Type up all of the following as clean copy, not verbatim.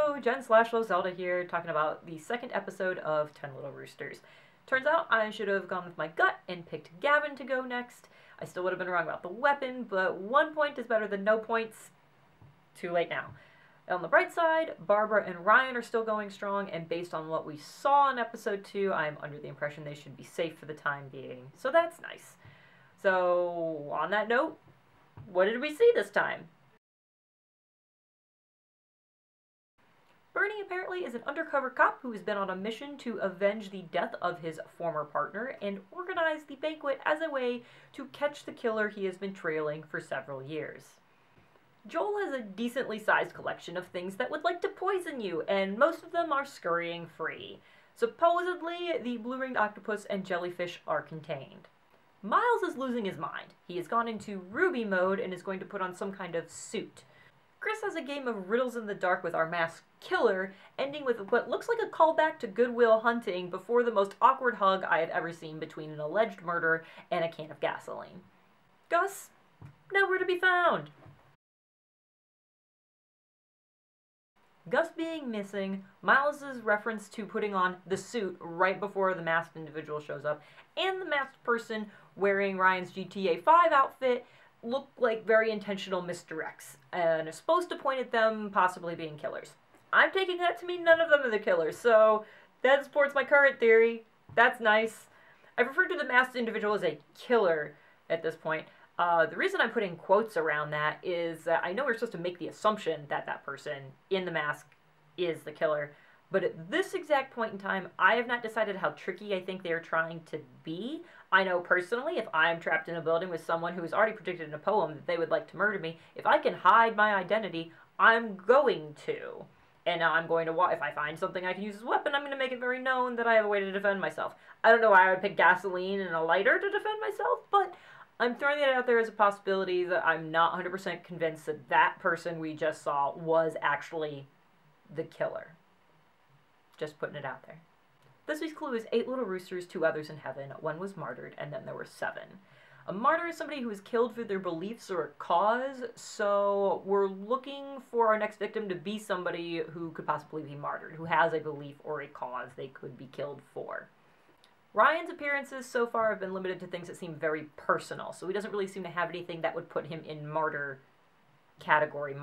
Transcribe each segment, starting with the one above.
Hello, Jen/Zelda here, talking about the second episode of 10 Little Roosters. Turns out I should have gone with my gut and picked Gavin to go next. I still would have been wrong about the weapon, but 1 point is better than no points. Too late now. On the bright side, Barbara and Ryan are still going strong, and based on what we saw in episode 2, I'm under the impression they should be safe for the time being. So that's nice. So, on that note, what did we see this time? Bernie apparently is an undercover cop who has been on a mission to avenge the death of his former partner and organize the banquet as a way to catch the killer he has been trailing for several years. Joel has a decently sized collection of things that would like to poison you, and most of them are scurrying free. Supposedly, the blue-ringed octopus and jellyfish are contained. Miles is losing his mind. He has gone into Ruby mode and is going to put on some kind of suit. Chris has a game of riddles in the dark with our masked killer, ending with what looks like a callback to Good Will Hunting before the most awkward hug I have ever seen between an alleged murderer and a can of gasoline. Gus? Nowhere to be found. Gus being missing, Miles' reference to putting on the suit right before the masked individual shows up, and the masked person wearing Ryan's GTA 5 outfit look like very intentional misdirects, and are supposed to point at them possibly being killers. I'm taking that to mean none of them are the killers, so that supports my current theory. That's nice. I've referred to the masked individual as a killer at this point. The reason I'm putting quotes around that is that I know we're supposed to make the assumption that that person in the mask is the killer, but at this exact point in time, I have not decided how tricky I think they're trying to be. I know personally, if I'm trapped in a building with someone who has already predicted in a poem that they would like to murder me, if I can hide my identity, I'm going to. And I'm going to, if I find something I can use as a weapon, I'm going to make it very known that I have a way to defend myself. I don't know why I would pick gasoline and a lighter to defend myself, but I'm throwing it out there as a possibility that I'm not 100% convinced that that person we just saw was actually the killer. Just putting it out there. This week's clue is 8 little roosters, 2 others in heaven. 1 was martyred, and then there were 7. A martyr is somebody who is killed for their beliefs or a cause, so we're looking for our next victim to be somebody who could possibly be martyred, who has a belief or a cause they could be killed for. Ryan's appearances so far have been limited to things that seem very personal, so he doesn't really seem to have anything that would put him in martyr category,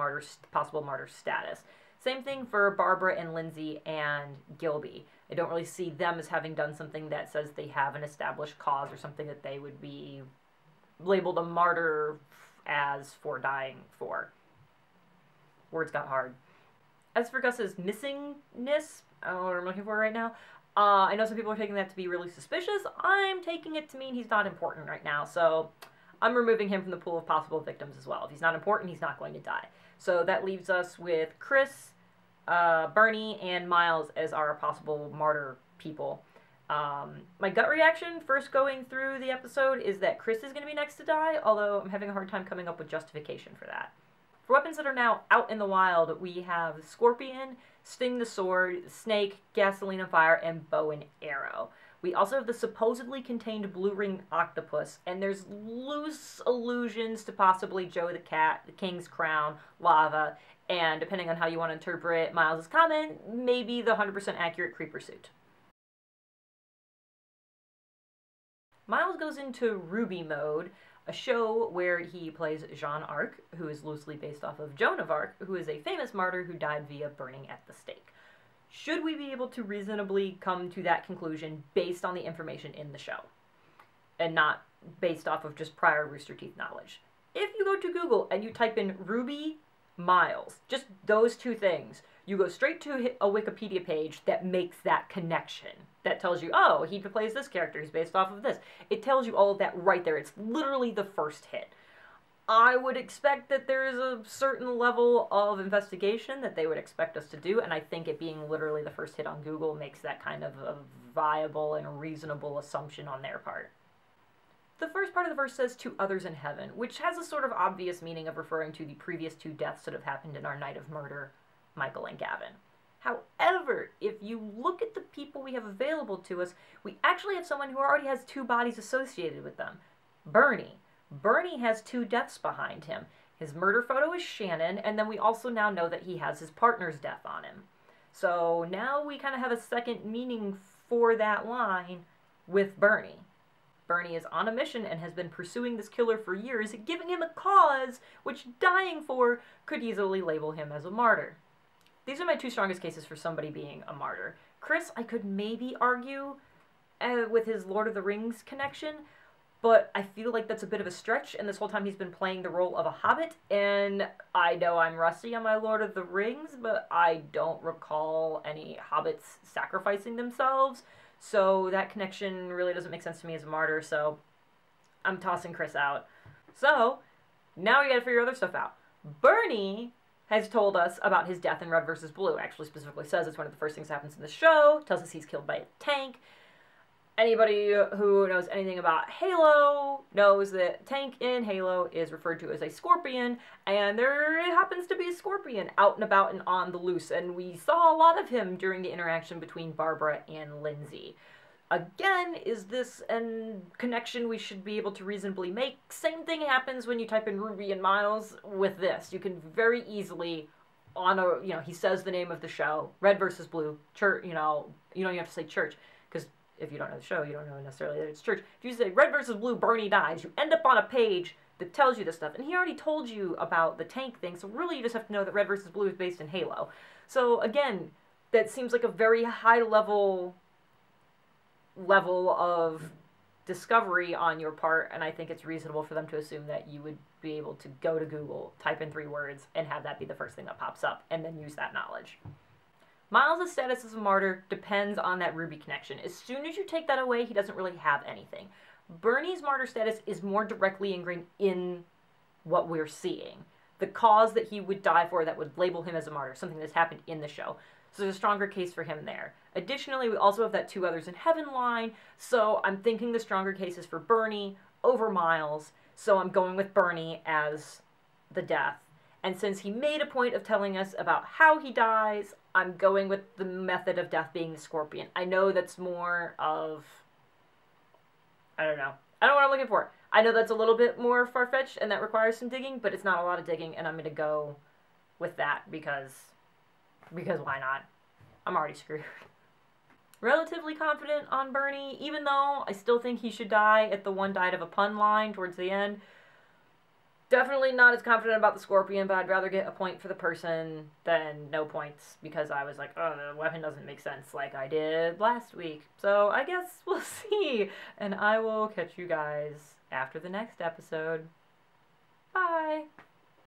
possible martyr status. Same thing for Barbara and Lindsay and Gilby. I don't really see them as having done something that says they have an established cause or something that they would be labeled a martyr as for dying for. Words got hard. As for Gus's missingness, I don't know what I'm looking for right now. I know some people are taking that to be really suspicious. I'm taking it to mean he's not important right now, so I'm removing him from the pool of possible victims as well. If he's not important, he's not going to die. So that leaves us with Chris, Bernie, and Miles as our possible martyr people. My gut reaction first going through the episode is that Chris is going to be next to die, although I'm having a hard time coming up with justification for that. For weapons that are now out in the wild, we have Scorpion, Sting the Sword, Snake, Gasoline and Fire, and Bow and Arrow. We also have the supposedly contained blue-ringed octopus, and there's loose allusions to possibly Joe the Cat, the King's Crown, Lava, and depending on how you want to interpret Miles' comment, maybe the 100% accurate creeper suit. Miles goes into Ruby mode, a show where he plays Jeanne Arc, who is loosely based off of Joan of Arc, who is a famous martyr who died via burning at the stake. Should we be able to reasonably come to that conclusion based on the information in the show, and not based off of just prior Rooster Teeth knowledge? If you go to Google and you type in Ruby Miles, just those 2 things, you go straight to a Wikipedia page that makes that connection. That tells you, oh, he plays this character, he's based off of this. It tells you all of that right there. It's literally the first hit. I would expect that there is a certain level of investigation that they would expect us to do, and I think it being literally the first hit on Google makes that kind of a viable and reasonable assumption on their part. The first part of the verse says, 2 others in heaven, which has a sort of obvious meaning of referring to the previous 2 deaths that have happened in our night of murder, Michael and Gavin. However, if you look at the people we have available to us, we actually have someone who already has 2 bodies associated with them. Bernie. Bernie has 2 deaths behind him. His murder photo is Shannon, and then we also now know that he has his partner's death on him. So now we kind of have a second meaning for that line with Bernie. Bernie is on a mission and has been pursuing this killer for years, giving him a cause which dying for could easily label him as a martyr. These are my two strongest cases for somebody being a martyr. Chris, I could maybe argue with his Lord of the Rings connection, but I feel like that's a bit of a stretch, and this whole time he's been playing the role of a hobbit, and I know I'm rusty on my Lord of the Rings, but I don't recall any hobbits sacrificing themselves, so that connection really doesn't make sense to me as a martyr, so I'm tossing Chris out. So, now we gotta figure other stuff out. Bernie has told us about his death in Red vs. Blue, actually specifically says it's one of the first things that happens in the show, tells us he's killed by a tank. Anybody who knows anything about Halo knows that tank in Halo is referred to as a scorpion, and there happens to be a scorpion out and about and on the loose, and we saw a lot of him during the interaction between Barbara and Lindsay. Again, is this a connection we should be able to reasonably make? Same thing happens when you type in Ruby and Miles with this. You can very easily, he says the name of the show, Red vs. Blue, church, you don't even have to say church, because if you don't know the show, you don't know necessarily that it's church. If you say Red vs. Blue, Bernie dies, you end up on a page that tells you this stuff. And he already told you about the tank thing, so really you just have to know that Red vs. Blue is based in Halo. So again, that seems like a very high level of discovery on your part, and I think it's reasonable for them to assume that you would be able to go to Google, type in 3 words, and have that be the first thing that pops up, and then use that knowledge. Miles' status as a martyr depends on that Ruby connection. As soon as you take that away, he doesn't really have anything. Bernie's martyr status is more directly ingrained in what we're seeing. The cause that he would die for that would label him as a martyr, something that's happened in the show. So there's a stronger case for him there. Additionally, we also have that 2 others in heaven line, so I'm thinking the stronger case is for Bernie over Miles, so I'm going with Bernie as the death. And since he made a point of telling us about how he dies, I'm going with the method of death being the scorpion. I know that's more of, I don't know what I'm looking for. I know that's a little bit more far-fetched and that requires some digging, but it's not a lot of digging, and I'm going to go with that because why not? I'm already screwed. Relatively confident on Bernie, even though I still think he should die at the one died of a pun line towards the end. Definitely not as confident about the scorpion, but I'd rather get a point for the person than no points, because I was like, oh, the weapon doesn't make sense like I did last week. So I guess we'll see, and I will catch you guys after the next episode.